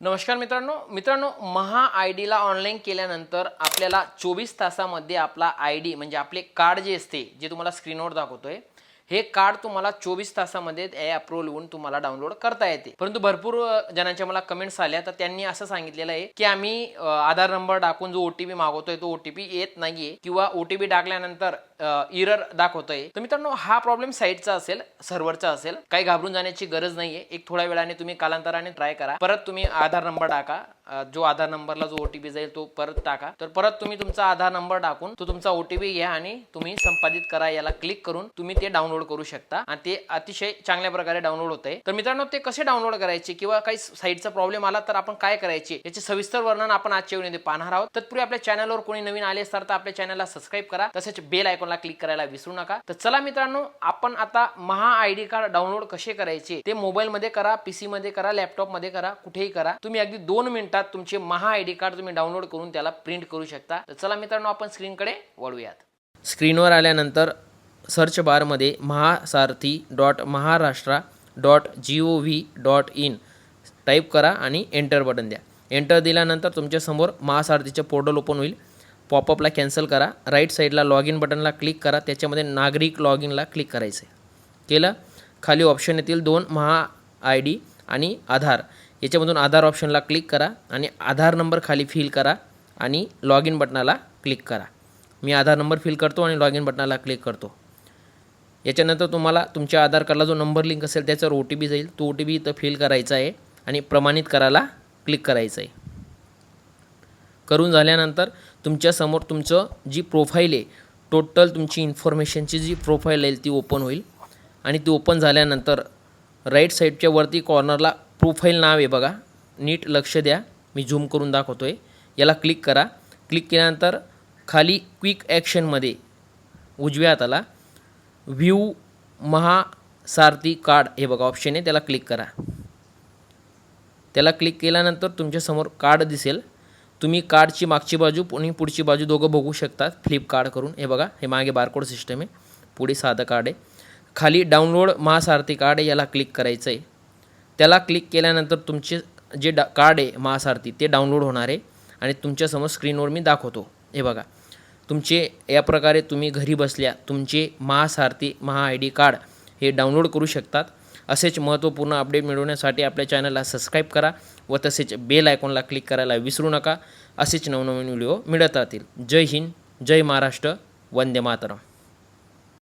नमस्कार मित्रांनो महा I Dila online केल्यानंतर आपल्याला 24 तासामध्ये आपला आय डी म्हणजे आपले कार्ड जे असते जे तुम्हाला स्क्रीनवर दाखवतोय हे कार्ड तुम्हाला 24 तासामध्ये अप्रूव्हल होऊन तुम्हाला डाउनलोड करता येते। परंतु भरपूर जणांच्या मला कमेंट्स आल्या तर त्यांनी असं सांगितलेलं आहे की आम्ही आधार नंबर टाकून जो ओटीपी मागवतोय तो ओटीपी येत नाहीये किंवा ओटीपी टाकल्यानंतर एरर दाखवतोय। तर मित्रांनो हा प्रॉब्लेम साईटचा असेल, सर्व्हरचा असेल, काही घाबरून जाण्याची गरज नाहीये। एक थोड्या वेळाने तुम्ही कालांतराने ट्राय करा, परत तुम्ही आधार नंबर टाका, जो आधार नंबरला जो ओटीपी जाईल तो परत टाका, तर परत तुम्ही तुमचा आधार नंबर टाकून तो तुमचा ओटीपी घ्या आणि तुम्ही संपादित करा याला क्लिक करून तुम्ही ते डाउनलोड करू शकता आणि ते अतिशय चांगल्या प्रकारे डाउनलोड होतंय। तर मित्रांनो ते कसे डाउनलोड करायचे किंवा काही साईटचा प्रॉब्लेम आला तर आपण काय करायचे याचे सविस्तर वर्णन आपण आजच्या व्हिडिओमध्ये पाहणार आहोत। तत्पूर्वी आपल्या चॅनलवर कोणी नवीन आले असतात तर आपल्या चॅनलला सबस्क्राइब करा, तसेच बेल आयकॉनला क्लिक करायला विसरू नका। तर चला मित्रांनो आपण आता महा आयडी कार्ड डाउनलोड कसे करायचे ते मोबाईल मध्ये करा, पीसी मध्ये करा, लॅपटॉप मध्ये करा, कुठेही करा, तुम्ही अगदी 2 मिनिटात तुमचे महा आयडी कार्ड तुम्ही डाउनलोड करून त्याला प्रिंट करू शकता। तर चला मित्रांनो आपण स्क्रीनकडे वळूयात। स्क्रीनवर आल्यानंतर सर्च बारमध्ये mahasaarthi.maharashtra.gov.in टाईप करा आणि एंटर बटन द्या। एंटर दिल्यानंतर तुमच्यासमोर महासारथीचे पोर्टल ओपन होईल। पॉपअपला कॅन्सल करा, राईट साईडला लॉग इन बटनला क्लिक करा, त्याच्यामध्ये नागरिक लॉग इनला क्लिक करायचं आहे। केलं, खाली ऑप्शन येतील 2 महा आय डी आणि आधार, याच्यामधून आधार ऑप्शनला क्लिक करा आणि आधार नंबर खाली फिल करा आणि लॉग इन बटनाला क्लिक करा। मी आधार नंबर फिल करतो आणि लॉग इन बटनाला क्लिक करतो। याच्यानंतर तुम्हाला तुमच्या आधार कार्डला जो नंबर लिंक असेल त्याच्यावर ओटीपी जाईल, तो ओटीपी इथं फिल करायचा आहे आणि प्रमाणित करायला क्लिक करायचं आहे। करून झाल्यानंतर तुमच्यासमोर तुमचं जी प्रोफाईल आहे, टोटल तुमची इन्फॉर्मेशनची जी प्रोफाईल आहे ती ओपन होईल आणि ती ओपन झाल्यानंतर राईट साईडच्या वरती कॉर्नरला प्रोफाईल नाव आहे बघा, नीट लक्ष द्या, मी झूम करून दाखवतो आहे, याला क्लिक करा। क्लिक केल्यानंतर खाली क्विक ॲक्शनमध्ये उजव्या हाताला व्ह्यू महासारथी कार्ड हे बघा ऑप्शन आहे, त्याला क्लिक करा। त्याला क्लिक केल्यानंतर तुमच्यासमोर कार्ड दिसेल, तुम्ही कार्डची मागची बाजू आणि पुढची बाजू दोघं बघू शकतात फ्लिप कार्ड करून। हे बघा, हे मागे बारकोड सिस्टम आहे, पुढे साधं कार्ड आहे। खाली डाउनलोड महासारथी कार्ड आहे, याला क्लिक करायचं आहे। त्याला क्लिक केल्यानंतर तुमचे जे कार्ड आहे महासारथी ते डाउनलोड होणार आहे आणि तुमच्यासमोर स्क्रीनवर मी दाखवतो। हे बघा, तुमचे या प्रकारे तुम्ही घरी बसल्या तुमचे महासारथी महा आय डी कार्ड हे डाउनलोड करू शकतात। असेच महत्त्वपूर्ण अपडेट मिळवण्यासाठी आपल्या चॅनलला सबस्क्राईब करा व तसेच बेल आयकॉनला क्लिक करायला विसरू नका। असेच नवनवीन व्हिडिओ मिळत राहतील। जय हिंद, जय महाराष्ट्र, वंदे मातरम।